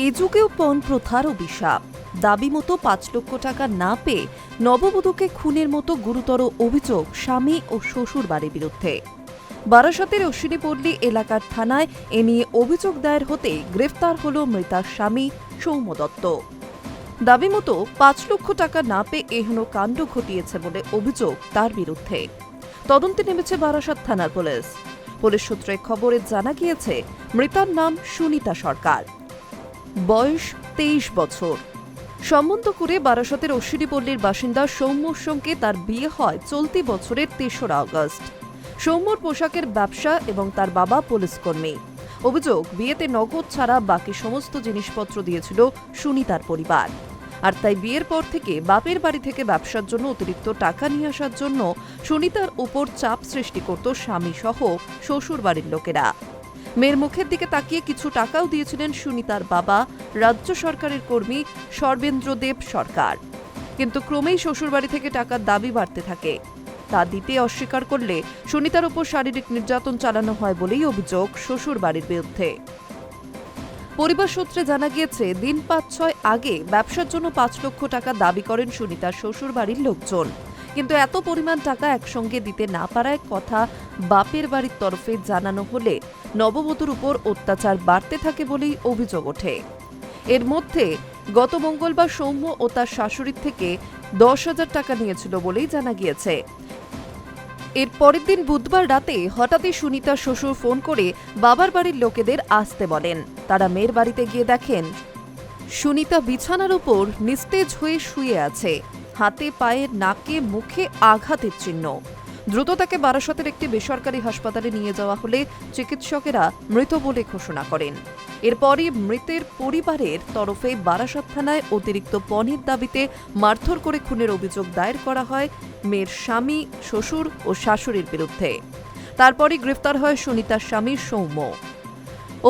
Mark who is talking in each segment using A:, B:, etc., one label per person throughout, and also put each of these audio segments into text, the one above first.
A: এ যুগেও পণ প্রথার অভিশাপ। দাবি মতো ৫ লক্ষ টাকা না পেয়ে নববধূকে খুনের মতো গুরুতর অভিযোগ স্বামী ও শ্বশুর বাড়ির বিরুদ্ধে। বারাসতের অশ্বিনীপল্লী এলাকার থানায় এ নিয়ে অভিযোগ দায়ের হতে গ্রেফতার হল মৃতার স্বামী সৌম্য দত্ত। দাবি মতো ৫ লক্ষ টাকা না পেয়ে এহেন কাণ্ড ঘটিয়েছে বলে অভিযোগ তার বিরুদ্ধে। তদন্তে নেমেছে বারাসত থানার পুলিশ। পুলিশ সূত্রে খবরে জানা গিয়েছে, মৃতার নাম সুনিতা সরকার, বয়স ২৩ বছর। সম্বন্ধ করে বারাসতের অশ্বিনীপল্লীর বাসিন্দা সৌম্যর সঙ্গে তার বিয়ে হয় চলতি বছরের ৩রা আগস্ট। সৌম্যর পোশাকের ব্যবসা এবং তার বাবা পুলিশকর্মী। অভিযোগ, বিয়েতে নগদ ছাড়া বাকি সমস্ত জিনিসপত্র দিয়েছিল সুনিতার পরিবার। আর তাই বিয়ের পর থেকে বাপের বাড়ি থেকে ব্যবসার জন্য অতিরিক্ত টাকা নিয়ে আসার জন্য সুনিতার উপর চাপ সৃষ্টি করত স্বামী সহ শ্বশুর বাড়ির লোকেরা। মেয়ের মুখের দিকে তাকিয়ে কিছু টাকাও দিয়েছিলেন সুনিতার বাবা, রাজ্য সরকারের কর্মী সর্বেন্দ্রদেব সরকার। কিন্তু ক্রমেই শ্বশুরবাড়ি থেকে টাকার দাবি বাড়তে থাকে। তা দিতে অস্বীকার করলে সুনিতার উপর শারীরিক নির্যাতন চালানো হয় বলেই অভিযোগ শ্বশুর বাড়ির বিরুদ্ধে। পরিবার সূত্রে জানা গিয়েছে, দিন ৫-৬ আগে ব্যবসার জন্য ৫ লক্ষ টাকা দাবি করেন সুনিতার শ্বশুর বাড়ির লোকজন। কিন্তু এত পরিমাণ টাকা একসঙ্গে দিতে না পারায় কথা বাপের বাড়ির তরফে জানানো হলে নববধূর উপর অত্যাচার বাড়তে থাকে বলেই অভিযোগ ওঠে। এর মধ্যে গত মঙ্গলবার সৌম্য ও তার শাশুড়ির থেকে ১০,০০০ টাকা নিয়েছিল বলেই জানা গিয়েছে। এর পরের দিন বুধবার রাতে হঠাৎই সুনিতার শ্বশুর ফোন করে বাবার বাড়ির লোকেদের আসতে বলেন। তারা মেয়ের বাড়িতে গিয়ে দেখেন সুনিতা বিছানার উপর নিস্তেজ হয়ে শুয়ে আছে, হাতে পায়ে নাকে মুখে আঘাতের চিহ্ন। দ্রুত তাকে বারাসতের একটি বেসরকারি হাসপাতালে নিয়ে যাওয়া হলে চিকিৎসকেরা মৃত বলে ঘোষণা করেন। এরপরই মৃতের পরিবারের তরফে বারাসত থানায় অতিরিক্ত পণের দাবিতে মারধর করে খুনের অভিযোগ দায়ের করা হয় মেয়ের স্বামী, শ্বশুর ও শাশুড়ির বিরুদ্ধে। তারপরই গ্রেফতার হয় সুনিতার স্বামী সৌম্য।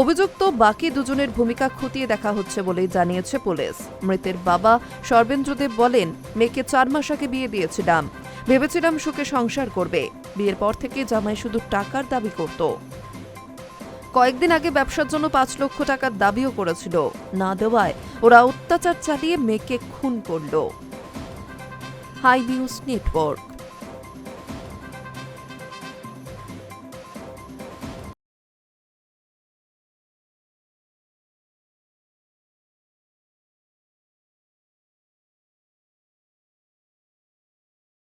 A: অভিযুক্ত বাকি দুজনের ভূমিকা খতিয়ে দেখা হচ্ছে বলেই জানিয়েছে পুলিশ। মৃতের বাবা সর্বেন্দ্রদেব বলেন, মেয়েকে ৪ মাস আগে বিয়ে দিয়েছিলাম, ভেবেছিলাম সুখে সংসার করবে। বিয়ের পর থেকে জামাই শুধু টাকার দাবি করত। কয়েকদিন আগে ব্যবসার জন্য ৫ লক্ষ টাকার দাবিও করেছিল। না দেওয়ায় ওরা অত্যাচার চালিয়ে মেয়েকে খুন করল। Hi News network.